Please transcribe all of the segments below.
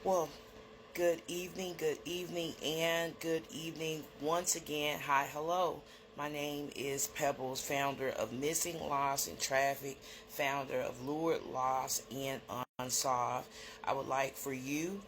Well, good evening, and good evening once again. Hi, hello. My name is Pebbles, founder of Missing, Lost, and Traffic, founder of Lured, Lost, and Unsolved. I would like for you,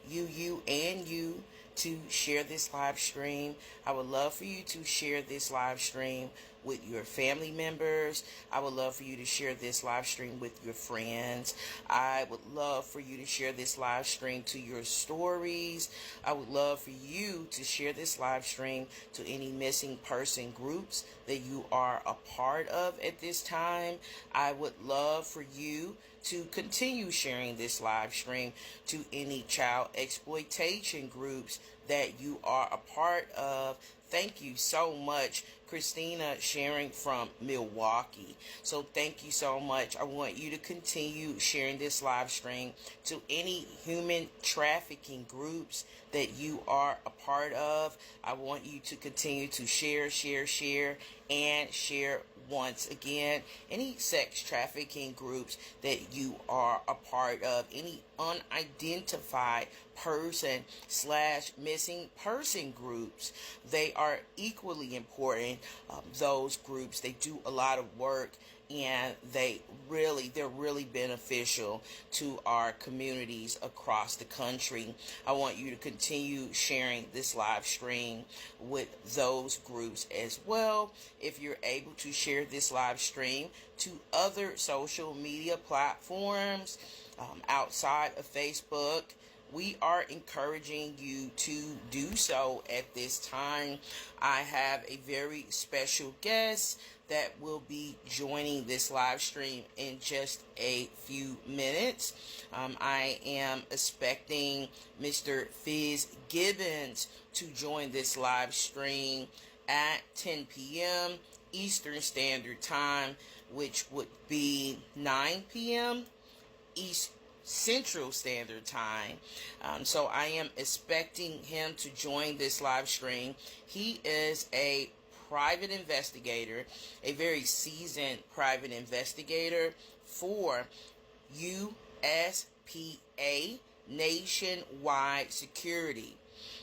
and you to share this live stream. I would love for you to share this live stream with your family members. I would love for you to share this live stream with your friends. I would love for you to share this live stream to your stories. I would love for you to share this live stream to any missing person groups that you are a part of at this time. I would love for you to continue sharing this live stream to any child exploitation groups that you are a part of. Thank you so much, Christina, sharing from Milwaukee. So thank you so much. I want you to continue sharing this live stream to any human trafficking groups that you are a part of. I want you to continue to share, and share once again. Any sex trafficking groups that you are a part of, any unidentified person / missing person groups, they are equally important. Those groups, they do a lot of work, and they're really beneficial to our communities across the country. I want you to continue sharing this live stream with those groups as well. If you're able to share this live stream to other social media platforms outside of Facebook, we are encouraging you to do so at this time. I have a very special guest that will be joining this live stream in just a few minutes. I am expecting Mr. Fitzgibbons to join this live stream at 10 p.m. Eastern Standard Time, which would be 9 p.m. Central Standard Time. So I am expecting him to join this live stream. He is a private investigator, a very seasoned private investigator for USPA Nationwide Security.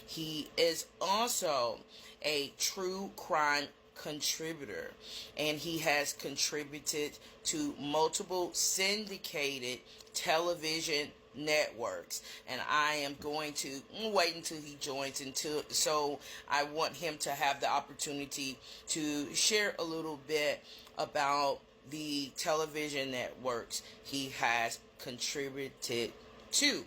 He is also a true crime contributor, and he has contributed to multiple syndicated television networks. And I am going to wait until he joins, so I want him to have the opportunity to share a little bit about the television networks he has contributed to.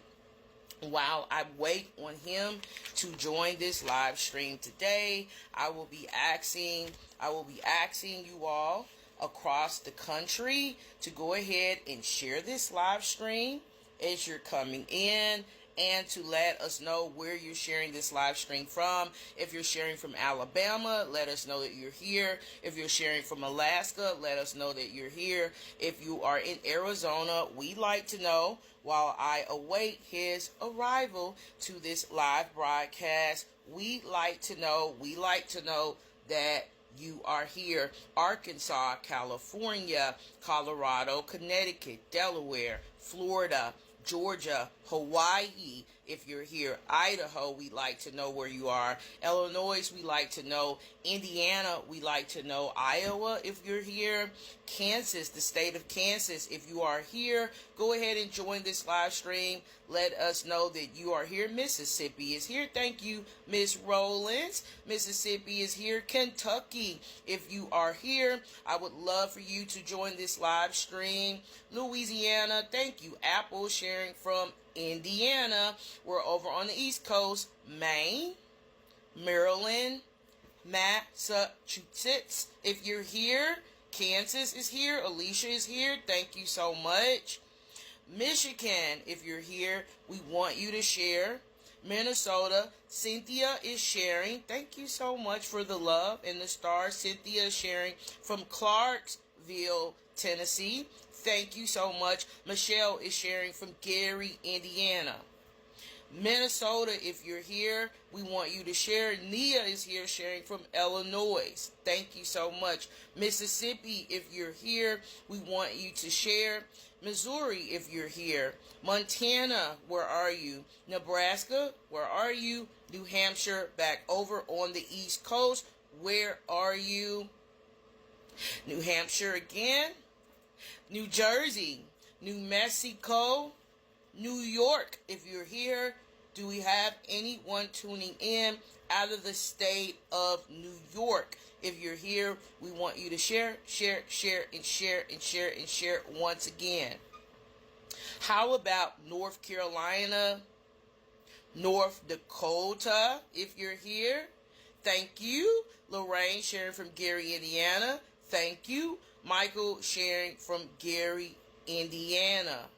While I wait on him to join this live stream today, I will be asking you all across the country to go ahead and share this live stream as you're coming in, and to let us know where you're sharing this live stream from. If you're sharing from Alabama, let us know that you're here. If you're sharing from Alaska, let us know that you're here. If you are in Arizona, we'd like to know, while I await his arrival to this live broadcast, we'd like to know that you are here. Arkansas, California, Colorado, Connecticut, Delaware, Florida, Georgia, Hawaii, if you're here. Idaho, we'd like to know where you are. Illinois, we like to know. Indiana, we like to know. Iowa, if you're here. Kansas, the state of Kansas, if you are here, go ahead and join this live stream. Let us know that you are here. Mississippi is here. Thank you, Miss Rollins. Mississippi is here. Kentucky, if you are here, I would love for you to join this live stream. Louisiana, thank you. Apple sharing from Indiana. We're over on the East Coast. Maine, Maryland, Massachusetts, if you're here. Kansas is here. Alicia is here. Thank you so much. Michigan, if you're here, we want you to share. Minnesota, Cynthia is sharing. Thank you so much for the love and the stars. Cynthia is sharing from Clarksville, Tennessee. Thank you so much. Michelle is sharing from Gary, Indiana. Minnesota, if you're here, we want you to share. Nia is here sharing from Illinois. Thank you so much. Mississippi, if you're here, we want you to share. Missouri, if you're here. Montana, where are you? Nebraska, where are you? New Hampshire, back over on the East Coast, where are you? New Hampshire again. New Jersey, New Mexico, New York, if you're here. Do we have anyone tuning in out of the state of New York? If you're here, we want you to share once again. How about North Carolina, North Dakota, if you're here? Thank you. Lorraine sharing from Gary, Indiana. Thank you. Michael sharing from Gary, Indiana.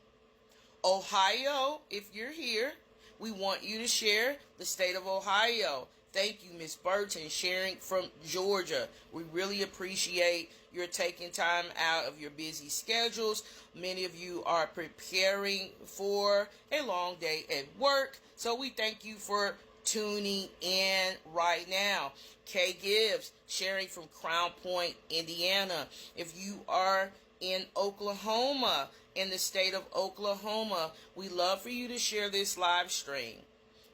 Ohio, if you're here, we want you to share the state of Ohio. Thank you, Miss Burton, sharing from Georgia. We really appreciate your taking time out of your busy schedules. Many of you are preparing for a long day at work, so we thank you for tuning in right now. Kay Gibbs sharing from Crown Point, Indiana. If you are in Oklahoma, in the state of Oklahoma, we love for you to share this live stream.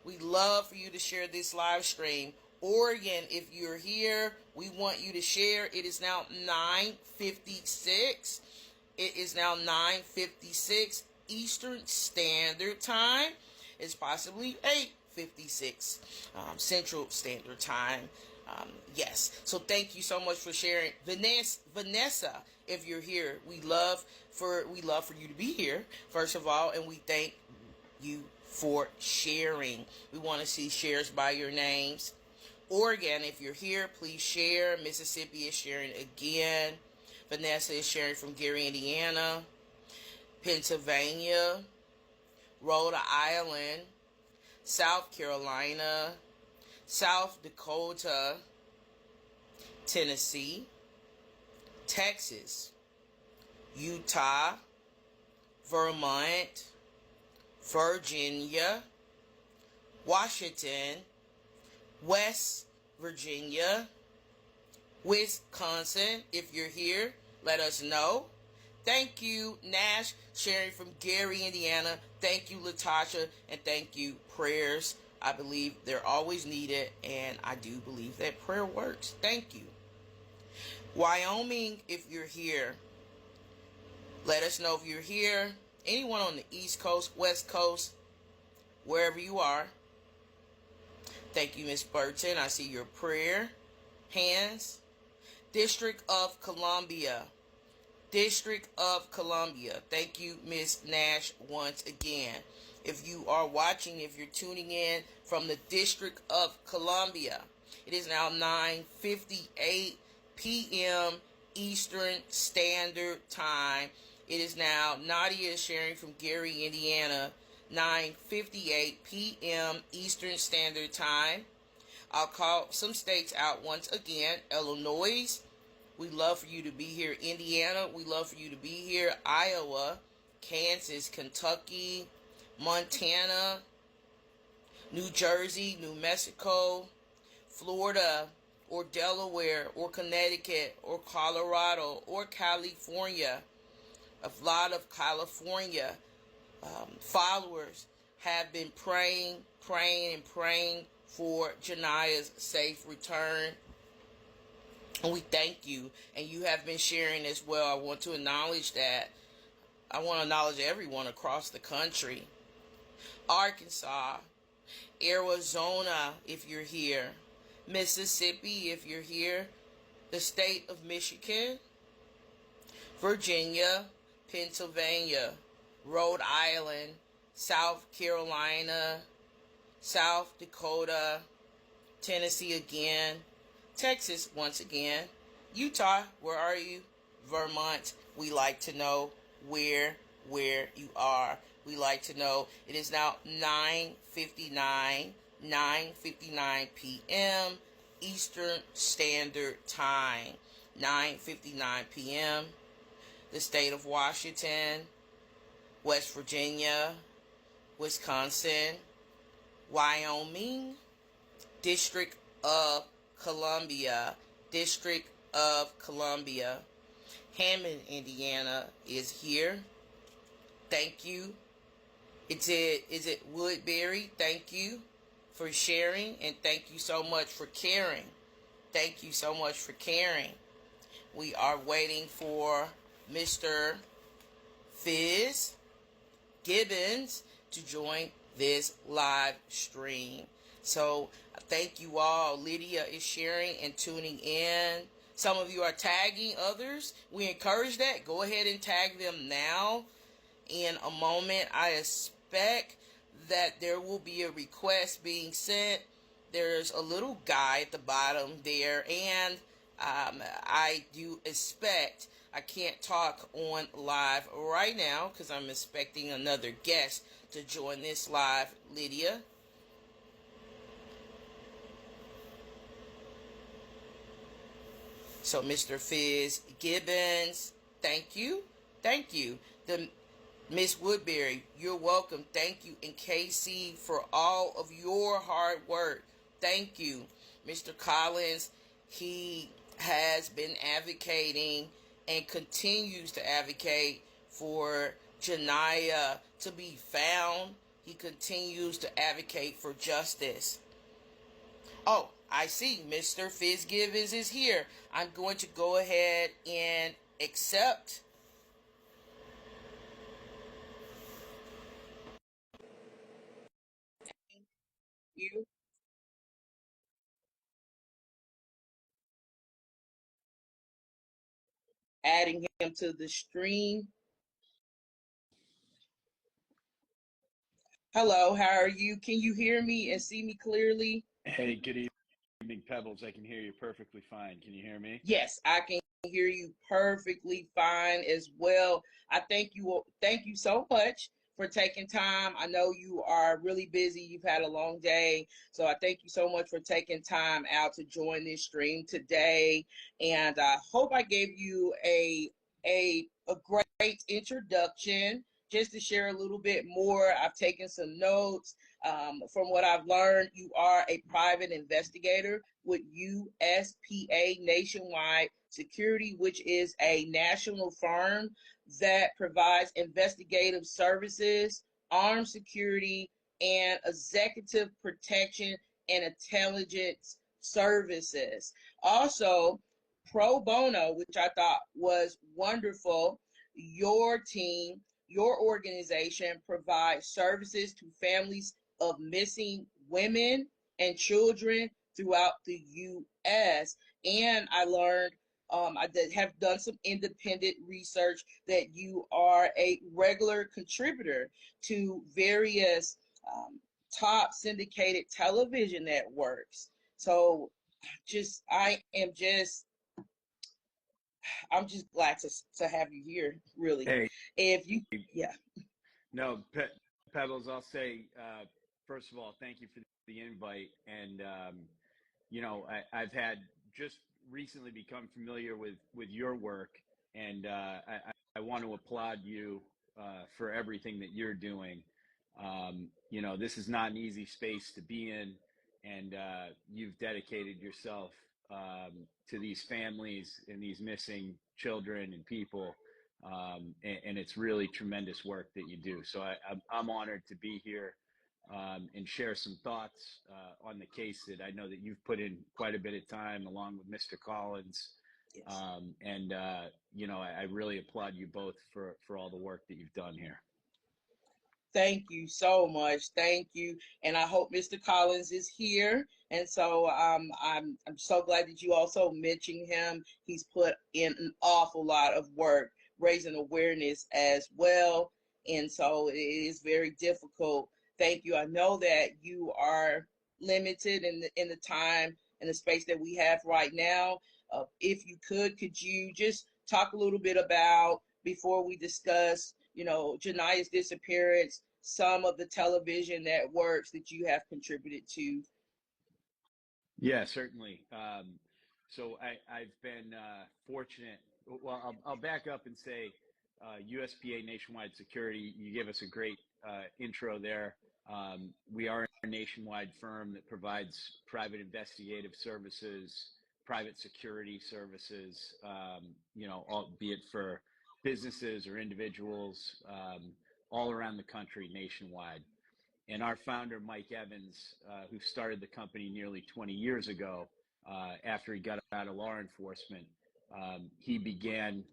We love for you to share this live stream. Oregon, if you're here, we want you to share. It is now 9:56. It is now 9:56 Eastern Standard Time. It's possibly 8:56 Central Standard Time. Yes. So thank you so much for sharing. Vanessa, if you're here, we love for you to be here, first of all, and we thank you for sharing. We want to see shares by your names. Oregon, if you're here, please share. Mississippi is sharing again. Vanessa is sharing from Gary, Indiana. Pennsylvania, Rhode Island, South Carolina, South Dakota, Tennessee, Texas, Utah, Vermont, Virginia, Washington, West Virginia, Wisconsin. If you're here, let us know. Thank you, Nash, sharing from Gary, Indiana. Thank you, Latasha, and thank you, prayers. I believe they're always needed, and I do believe that prayer works. Thank you. Wyoming, if you're here, let us know if you're here. Anyone on the East Coast, West Coast, wherever you are. Thank you, Miss Burton. I see your prayer hands. District of Columbia. District of Columbia. Thank you, Miss Nash, once again. If you are watching, if you're tuning in from the District of Columbia, it is now 9:58 p.m. Eastern Standard Time. It is now Nadia sharing from Gary, Indiana, 9:58 p.m. Eastern Standard Time. I'll call some states out once again. Illinois, we love for you to be here. Indiana, we love for you to be here. Iowa, Kansas, Kentucky, Montana, New Jersey, New Mexico, Florida, or Delaware, or Connecticut, or Colorado, or California. A lot of California followers have been praying for Ja'Niyah's safe return. And we thank you. And you have been sharing as well. I want to acknowledge that. I want to acknowledge everyone across the country. Arkansas, Arizona, if you're here. Mississippi, if you're here. The state of Michigan. Virginia, Pennsylvania, Rhode Island, South Carolina, South Dakota, Tennessee again, Texas once again, Utah, where are you? Vermont, we like to know where you are. We like to know. It is now 9:59 p.m. Eastern Standard Time. 9:59 p.m. The state of Washington, West Virginia, Wisconsin, Wyoming, District of Columbia, District of Columbia. Hammond, Indiana is here. Thank you. Is it Woodbury? Thank you for sharing, and thank you so much for caring. Thank you so much for caring. We are waiting for Mr. Fitzgibbons to join this live stream. So thank you all. Lydia is sharing and tuning in. Some of you are tagging others. We encourage that. Go ahead and tag them now. In a moment, I expect that there will be a request being sent. There's a little guy at the bottom there, and I do expect, I can't talk on live right now because I'm expecting another guest to join this live. Lydia. So Mr. Fitzgibbons, thank you. Thank you. The Miss Woodbury, you're welcome. Thank you. And KC for all of your hard work. Thank you. Mr. Collins, he has been advocating and continues to advocate for Ja'Niyah to be found. He continues to advocate for justice. Oh, I see. Mr. Fitzgibbons is here. I'm going to go ahead and accept. You adding him to the stream. Hello, how are you? Can you hear me and see me clearly? Hey, good evening, Pebbles. I can hear you perfectly fine. Can you hear me? Yes, I can hear you perfectly fine as well. I thank you so much for taking time. I know you are really busy. You've had a long day. So I thank you so much for taking time out to join this stream today. And I hope I gave you a great introduction just to share a little bit more. I've taken some notes. From what I've learned, you are a private investigator with USPA Nationwide Security, which is a national firm that provides investigative services, armed security, and executive protection and intelligence services. Also, pro bono, which I thought was wonderful, your team, your organization provides services to families of missing women and children throughout the U.S. And I learned, have done some independent research that you are a regular contributor to various top syndicated television networks. So I am just, I'm just glad to have you here, really. Hey, If you, yeah. no, Pebbles, I'll say, first of all, thank you for the invite. And, I've had just recently become familiar with your work, and I want to applaud you for everything that you're doing. This is not an easy space to be in, and you've dedicated yourself to these families and these missing children and people. And it's really tremendous work that you do. So I'm honored to be here and share some thoughts on the case that I know that you've put in quite a bit of time along with Mr. Collins. Yes. I really applaud you both for all the work that you've done here. Thank you so much. Thank you. And I hope Mr. Collins is here. And so I'm so glad that you also mentioned him. He's put in an awful lot of work raising awareness as well. And so it is very difficult. Thank you. I know that you are limited in the time and the space that we have right now. If you could you just talk a little bit about, before we discuss, Ja'Niyah's disappearance, some of the television networks that you have contributed to? Yeah, certainly. So I've been fortunate. Well, I'll back up and say USPA Nationwide Security. You gave us a great intro there. We are a nationwide firm that provides private investigative services, private security services, be it for businesses or individuals, all around the country, nationwide. And our founder, Mike Evans, who started the company nearly 20 years ago, after he got out of law enforcement, he began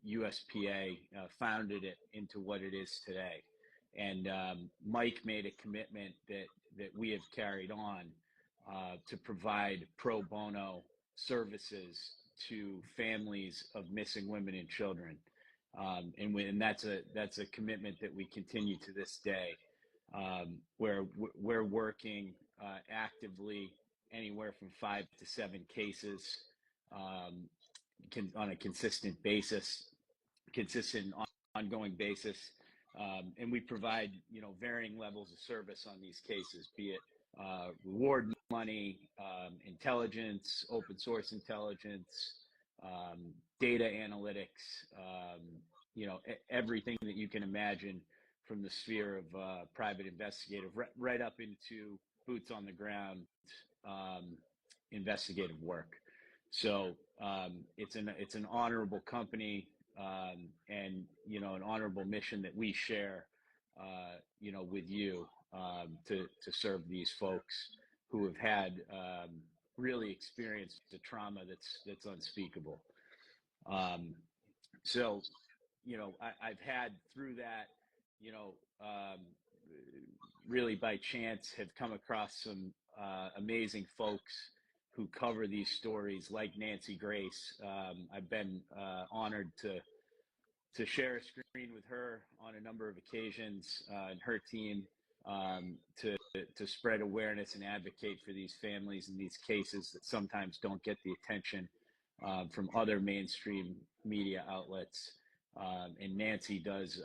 USPA, founded it into what it is today. And Mike made a commitment that we have carried on to provide pro bono services to families of missing women and children. And that's a commitment that we continue to this day, where we're working actively anywhere from 5 to 7 cases on a consistent ongoing basis. And we provide, varying levels of service on these cases, be it reward money, intelligence, open source intelligence, data analytics, everything that you can imagine from the sphere of private investigative, right up into boots on the ground investigative work. So it's an honorable company, and an honorable mission that we share, with you, to serve these folks who have had really experienced the trauma that's unspeakable. So, I've had through that, really by chance have come across some amazing folks who cover these stories, like Nancy Grace. I've been honored to share a screen with her on a number of occasions, and her team, to spread awareness and advocate for these families and these cases that sometimes don't get the attention from other mainstream media outlets. And Nancy does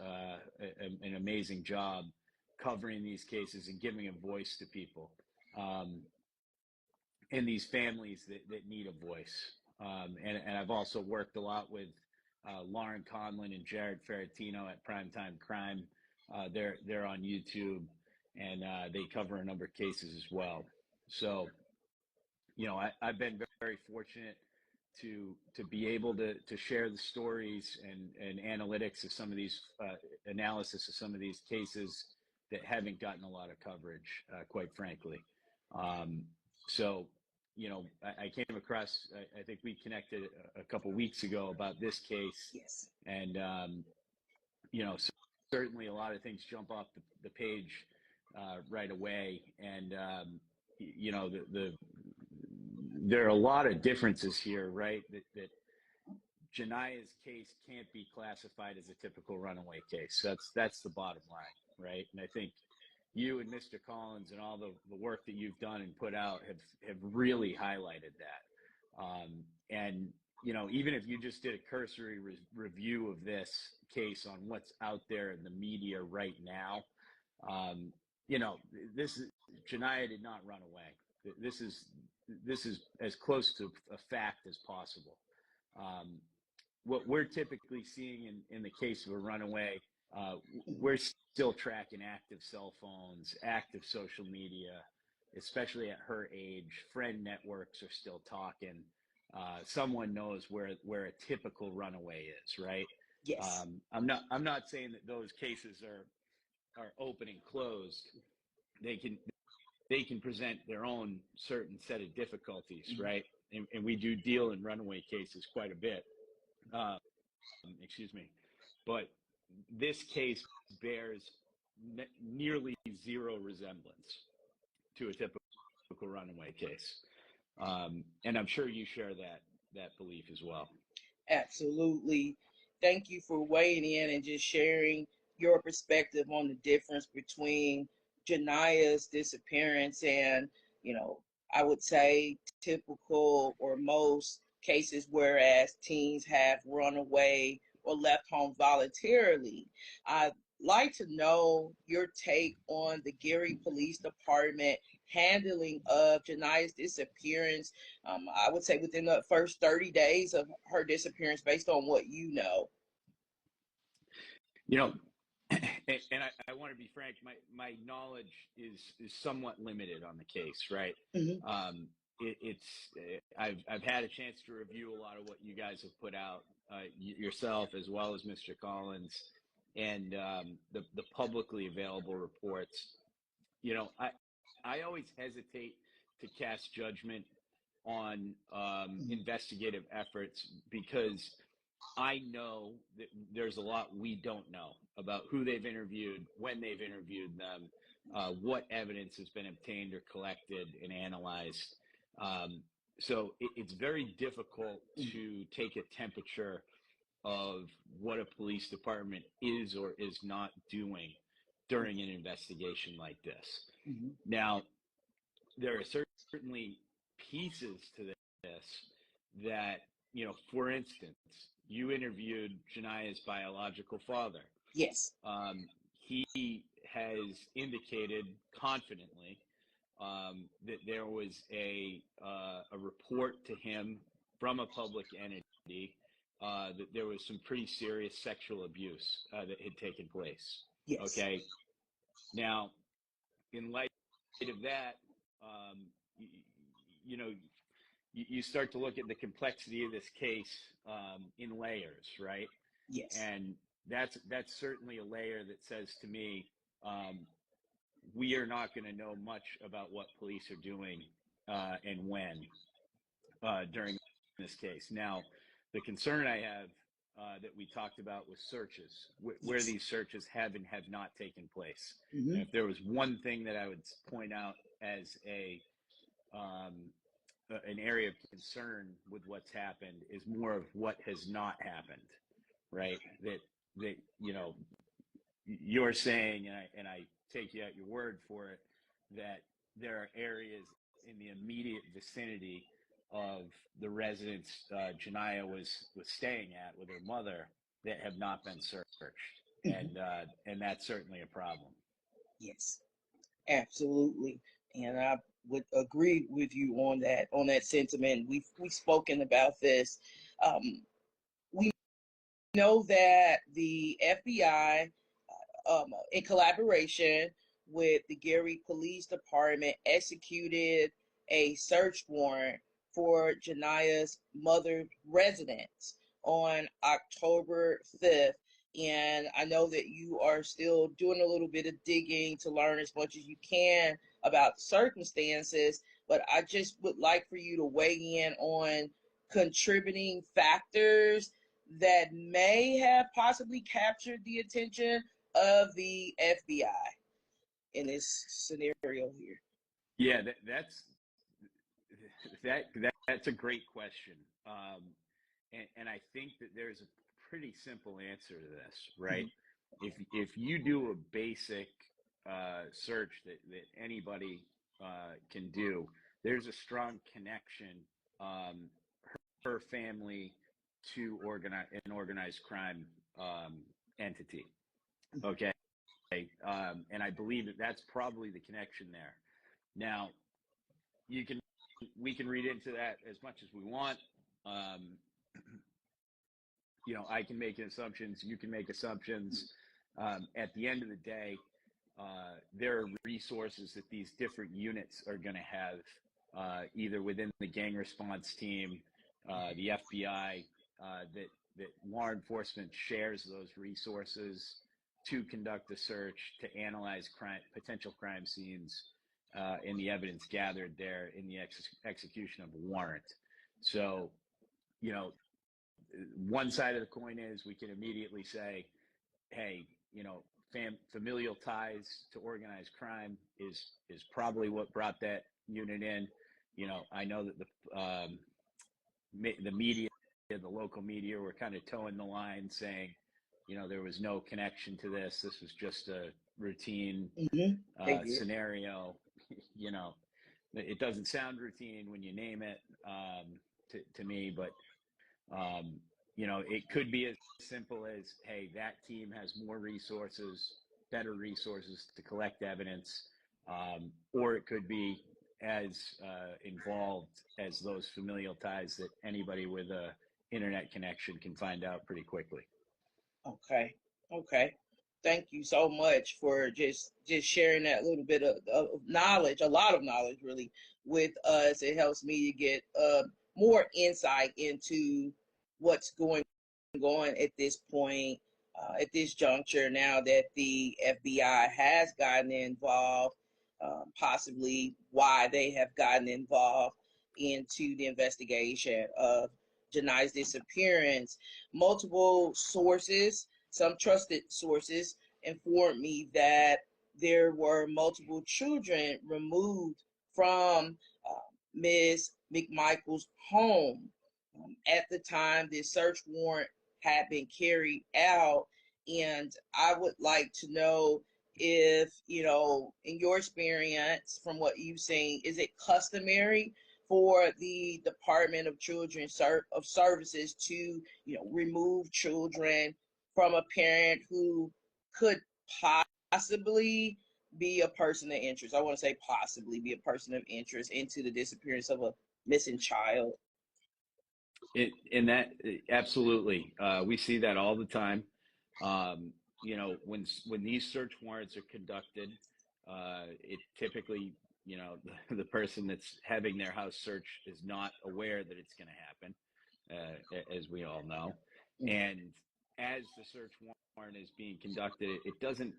an amazing job covering these cases and giving a voice to people, and these families that need a voice. And I've also worked a lot with Lauren Conlon and Jared Ferrantino at Primetime Crime. They're on YouTube, and they cover a number of cases as well. So, I've been very fortunate to be able to share the stories and analytics of some of these, analysis of some of these cases that haven't gotten a lot of coverage, quite frankly. So, I came across, I think we connected a couple weeks ago about this case. Yes. And, certainly a lot of things jump off the page right away. And, there are a lot of differences here, right? That Ja'Niyah's case can't be classified as a typical runaway case. That's the bottom line, right? And I think you and Mr. Collins and all the work that you've done and put out have really highlighted that. And, even if you just did a cursory review of this case on what's out there in the media right now, Ja'Niyah did not run away. This is as close to a fact as possible. What we're typically seeing in the case of a runaway, we're still tracking active cell phones, active social media, especially at her age. Friend networks are still talking. Someone knows where a typical runaway is, right? Yes. I'm not saying that those cases are open and closed. They can present their own certain set of difficulties, mm-hmm. right? And we do deal in runaway cases quite a bit. Excuse me. But this case bears nearly zero resemblance to a typical runaway case. And I'm sure you share that belief as well. Absolutely. Thank you for weighing in and just sharing your perspective on the difference between Ja'Niyah's disappearance and, I would say typical or most cases whereas teens have run away or left home voluntarily. I'd like to know your take on the Gary Police Department handling of Ja'Niyah's disappearance. I would say within the first 30 days of her disappearance, based on what you know. And I want to be frank, my knowledge is somewhat limited on the case, right? Mm-hmm. I've had a chance to review a lot of what you guys have put out, yourself as well as Mr. Collins, and the publicly available reports. You know, I always hesitate to cast judgment on Mm-hmm. investigative efforts because I know that there's a lot we don't know about who they've interviewed, when they've interviewed them, what evidence has been obtained or collected and analyzed. So it's very difficult to take a temperature of what a police department is or is not doing during an investigation like this. Mm-hmm. Now, there are certainly pieces to this that, you know, for instance, you interviewed Ja'Niyah's biological father. Yes. He has indicated confidently that there was a report to him from a public entity that there was some pretty serious sexual abuse that had taken place. Yes. Okay. Now, in light of that, you, you know, you start to look at the complexity of this case in layers, right? Yes. And that's certainly a layer that says to me, we are not going to know much about what police are doing and when during this case. Now, the concern I have that we talked about was searches, where Yes. these searches have and have not taken place. Mm-hmm. And if there was one thing that I would point out as an area of concern with what's happened is more of what has not happened, right? That you know, you're saying, and I take you at your word for it, that there are areas in the immediate vicinity of the residence Ja'Niyah was staying at with her mother that have not been searched, Mm-hmm. and that's certainly a problem. Yes. Absolutely. And I would agree with you on that sentiment. We've spoken about this. We know that the FBI, in collaboration with the Gary Police Department, executed a search warrant for Ja'Niyah's mother's residence on October 5th. And I know that you are still doing a little bit of digging to learn as much as you can about circumstances, but I just would like for you to weigh in on contributing factors that may have possibly captured the attention of the FBI in this scenario here. Yeah, that's a great question, and I think that there's a pretty simple answer to this, right? If you do a basic search that anybody can do, there's a strong connection, her family to an organized crime entity. Okay, and I believe that that's probably the connection there. Now, we can read into that as much as we want. You know, I can make assumptions, you can make assumptions. At the end of the day, there are resources that these different units are going to have, either within the gang response team, the FBI, that law enforcement shares those resources to conduct a search, to analyze potential crime scenes, and the evidence gathered there in the execution of a warrant. So, you know, one side of the coin is we can immediately say, hey, you know, familial ties to organized crime is probably what brought that unit in. You know, I know that the media, the local media, were kind of towing the line, saying, you know, there was no connection to this. This was just a routine scenario. You know, it doesn't sound routine when you name it to me, but you know, it could be as simple as, hey, that team has more resources, better resources to collect evidence, or it could be as involved as those familial ties that anybody with a internet connection can find out pretty quickly. Okay. Thank you so much for just sharing that little bit of knowledge, a lot of knowledge really, with us. It helps me to get more insight into what's going on at this point, at this juncture, now that the FBI has gotten involved, possibly why they have gotten involved into the investigation of Ja'Niyah's disappearance. Multiple sources, some trusted sources, informed me that there were multiple children removed from Ms. McMichael's home. At the time the search warrant had been carried out, and I would like to know if, in your experience, from what you've seen, is it customary for the Department of Children's Services to, remove children from a parent who could possibly be a person of interest? I want to say possibly be a person of interest into the disappearance of a missing child. Absolutely, we see that all the time. When these search warrants are conducted, it typically, the person that's having their house searched is not aware that it's going to happen, as we all know. And as the search warrant is being conducted, it doesn't,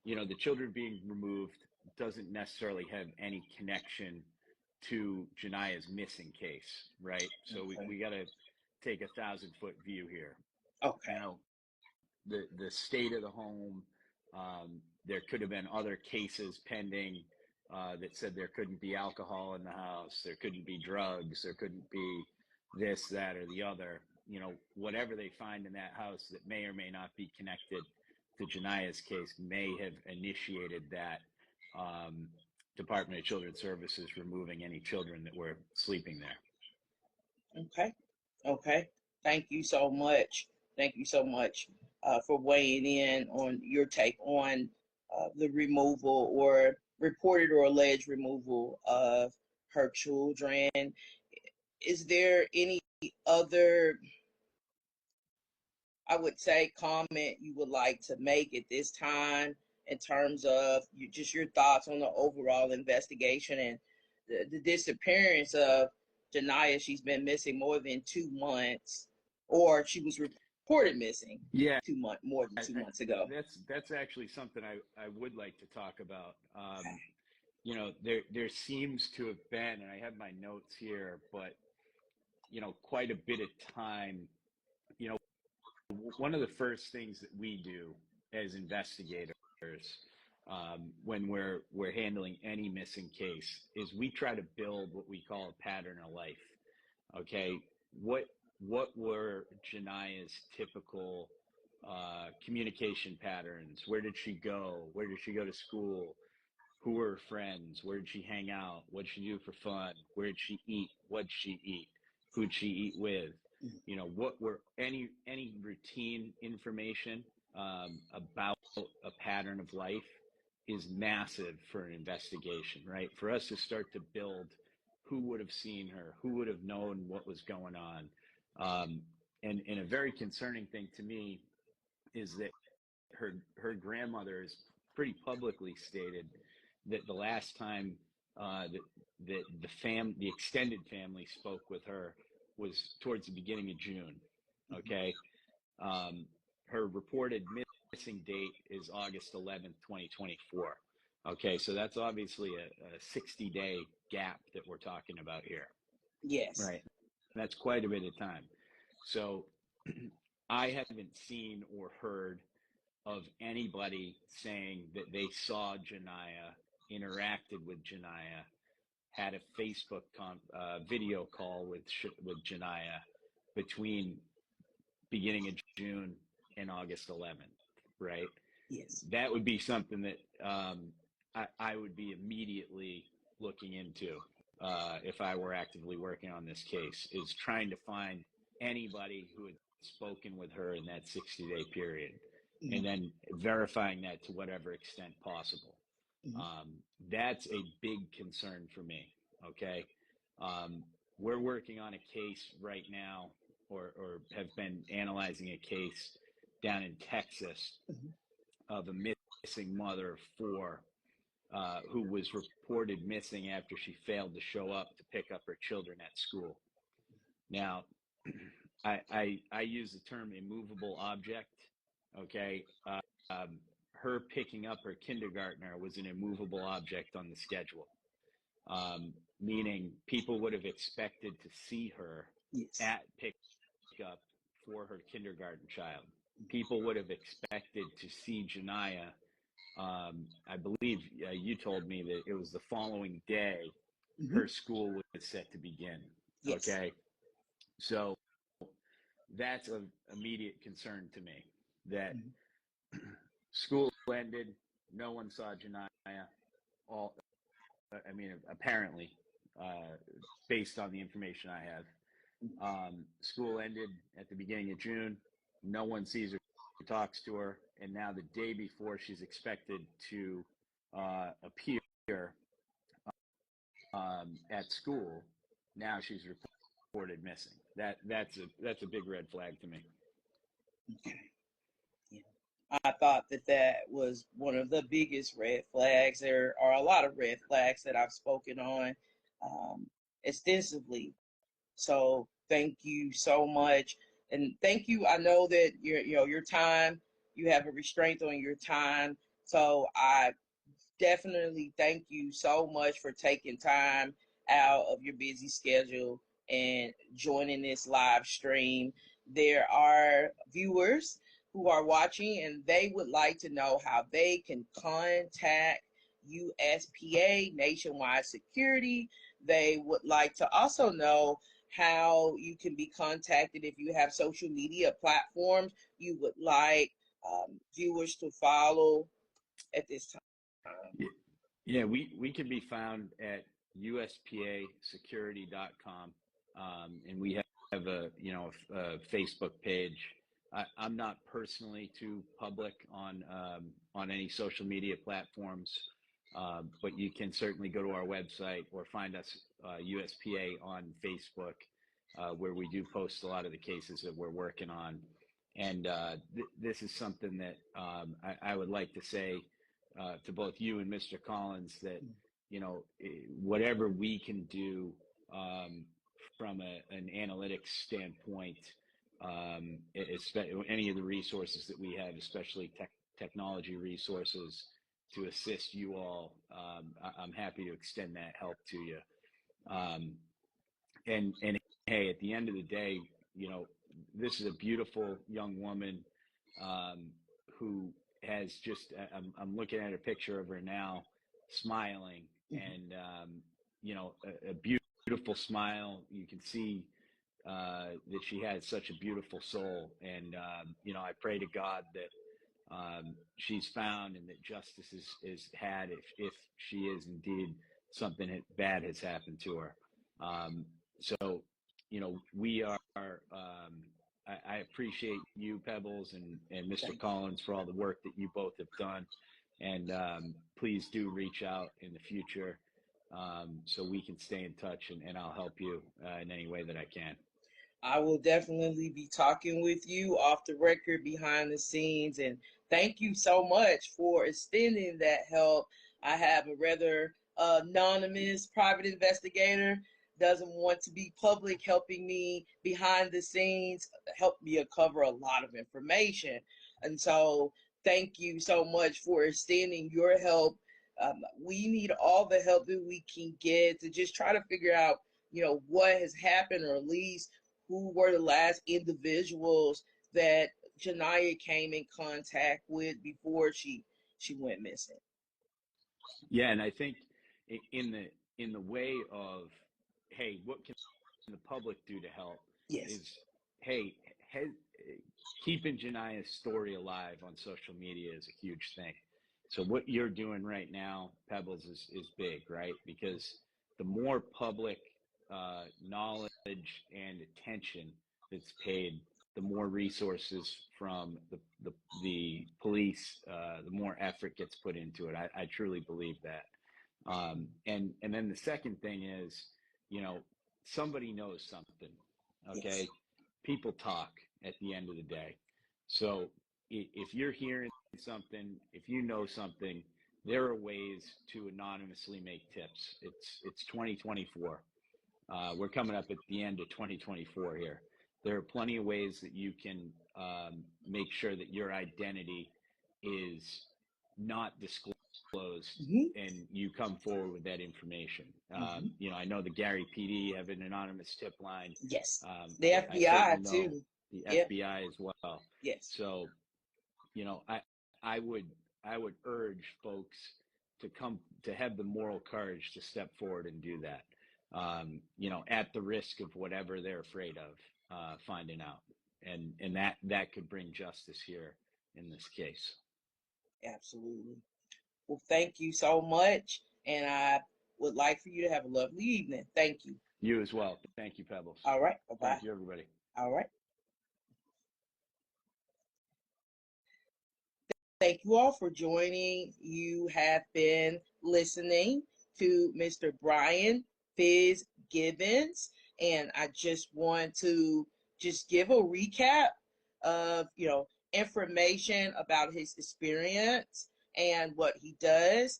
the children being removed doesn't necessarily have any connection to Ja'Niyah's missing case, right? So we got to take 1,000-foot view here. Okay. The state of the home, there could have been other cases pending that said there couldn't be alcohol in the house, there couldn't be drugs, there couldn't be this, that, or the other. Whatever they find in that house that may or may not be connected to Ja'Niyah's case may have initiated that Department of Children's Services removing any children that were sleeping there. Okay. Thank you so much. Thank you so much for weighing in on your take on the removal or reported or alleged removal of her children. Is there any other, I would say, comment you would like to make at this time in terms of your thoughts on the overall investigation and the disappearance of Ja'Niyah? She's been missing more than 2 months, or she was reported missing more than 2 months ago. That's actually something I would like to talk about. There seems to have been, and I have my notes here, but quite a bit of time. One of the first things that we do as investigators when we're handling any missing case is we try to build what we call a pattern of life. Okay, what were Ja'Niyah's typical communication patterns? Where did she go? Where did she go to school? Who were her friends? Where did she hang out? What did she do for fun? Where did she eat? What did she eat? Who'd she eat with? What were any routine information about a pattern of life is massive for an investigation, right? For us to start to build who would have seen her, who would have known what was going on. And a very concerning thing to me is that her grandmother has pretty publicly stated that the last time that the extended family spoke with her was towards the beginning of June. Okay. Her reported missing date is August 11th, 2024. Okay. So that's obviously a 60-day gap that we're talking about here. Yes. Right. That's quite a bit of time. So I haven't seen or heard of anybody saying that they saw Ja'Niyah, interacted with Ja'Niyah, had a Facebook video call with Ja'Niyah between beginning of June and August 11th, right? Yes. That would be something that I would be immediately looking into if I were actively working on this case, is trying to find anybody who had spoken with her in that 60-day period, and then verifying that to whatever extent possible. That's a big concern for me. Okay. We're working on a case right now, or have been analyzing a case down in Texas of a missing mother of four who was reported missing after she failed to show up to pick up her children at school. Now, I use the term immovable object. Okay, her picking up her kindergartner was an immovable object on the schedule, meaning people would have expected to see her Yes. at pickup for her kindergarten child. People would have expected to see Ja'Niyah. I believe you told me that it was the following day her school was set to begin. Yes. Okay, so that's of immediate concern to me that school ended, no one saw Ja'Niyah. Apparently, based on the information I have, school ended at the beginning of June. No one sees her, talks to her, and now the day before she's expected to appear at school, now she's reported missing. That's a big red flag to me. Okay. Yeah. I thought that was one of the biggest red flags. There are a lot of red flags that I've spoken on extensively. So thank you so much, and thank you. I know that your time. You have a restraint on your time, so I definitely thank you so much for taking time out of your busy schedule and joining this live stream. There are viewers who are watching and they would like to know how they can contact USPA, Nationwide Security. They would like to also know how you can be contacted if you have social media platforms you would like viewers to follow at this time. Yeah, we can be found at uspasecurity.com, and we have a Facebook page. I'm not personally too public on any social media platforms, but you can certainly go to our website or find us USPA on Facebook, where we do post a lot of the cases that we're working on. And this is something that I would like to say to both you and Mr. Collins that, whatever we can do from an analytics standpoint, any of the resources that we have, especially technology resources to assist you all, I'm happy to extend that help to you. And hey, at the end of the day, this is a beautiful young woman who has just, I'm looking at a picture of her now, smiling, and a beautiful smile. You can see that she has such a beautiful soul, and I pray to God that she's found and that justice is had if she is indeed something bad has happened to her. So we are. I appreciate you, Pebbles, and Mr. Collins for all the work that you both have done. And please do reach out in the future so we can stay in touch, and I'll help you in any way that I can. I will definitely be talking with you off the record, behind the scenes, and thank you so much for extending that help. I have a rather anonymous private investigator, doesn't want to be public, helping me behind the scenes, help me uncover a lot of information. And so thank you so much for extending your help. We need all the help that we can get to just try to figure out, what has happened, or at least who were the last individuals that Ja'Niyah came in contact with before she went missing. Yeah, and I think in the way of, hey, what can the public do to help? Yes. Is, hey, keeping Ja'Niyah's story alive on social media is a huge thing. So what you're doing right now, Pebbles, is big, right? Because the more public knowledge and attention that's paid, the more resources from the police, the more effort gets put into it. I truly believe that. And then the second thing is, somebody knows something. Okay, yes. People talk at the end of the day. So if you're hearing something, if you know something, there are ways to anonymously make tips. It's 2024. We're coming up at the end of 2024 here. There are plenty of ways that you can make sure that your identity is not disclosed and you come forward with that information. You know, I know the Gary PD have an anonymous tip line. Yes. The FBI too. The FBI as well. Yes. So, you know, I would urge folks to have the moral courage to step forward and do that. You know, at the risk of whatever they're afraid of finding out, and that could bring justice here in this case. Absolutely. Well, thank you so much, and I would like for you to have a lovely evening. Thank you. You as well. Thank you, Pebbles. All right. Bye-bye. Thank you, everybody. All right. Thank you all for joining. You have been listening to Mr. Brian Fitzgibbons, and I just want to just give a recap of, you know, information about his experience and what he does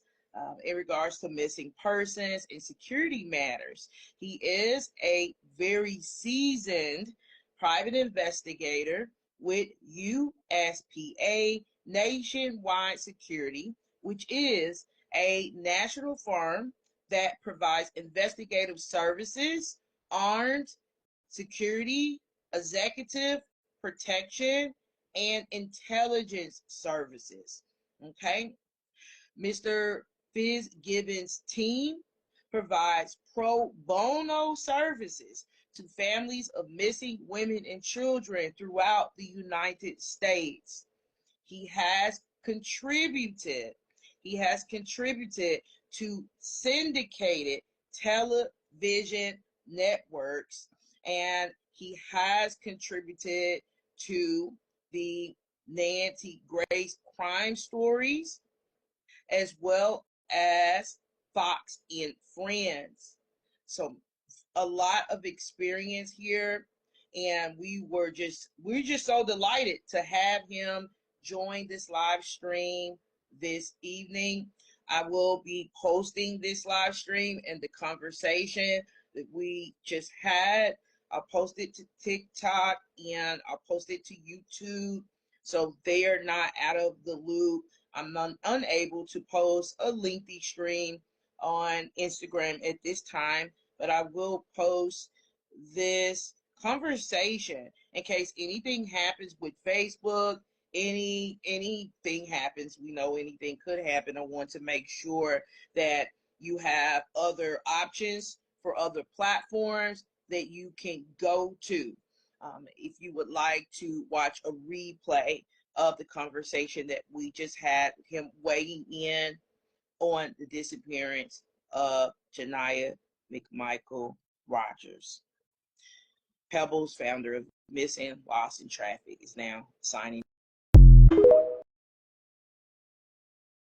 in regards to missing persons and security matters. He is a very seasoned private investigator with USPA Nationwide Security, which is a national firm that provides investigative services, armed security, executive protection, and intelligence services. Okay. Mr. Fitzgibbons' team provides pro bono services to families of missing women and children throughout the United States. He has contributed to syndicated television networks, and he has contributed to the Nancy Grace crime stories, as well as Fox and Friends. So a lot of experience here, and we're just so delighted to have him join this live stream this evening. I will be posting this live stream and the conversation that we just had. I'll post it to TikTok and I'll post it to YouTube, so they are not out of the loop. I'm unable to post a lengthy stream on Instagram at this time, but I will post this conversation in case anything happens with Facebook. Anything happens, we know anything could happen. I want to make sure that you have other options for other platforms that you can go to. If you would like to watch a replay of the conversation that we just had, him weighing in on the disappearance of Ja'Niyah McMichael Rogers. Pebbles, founder of Missing, Lost in Traffic, is now signing.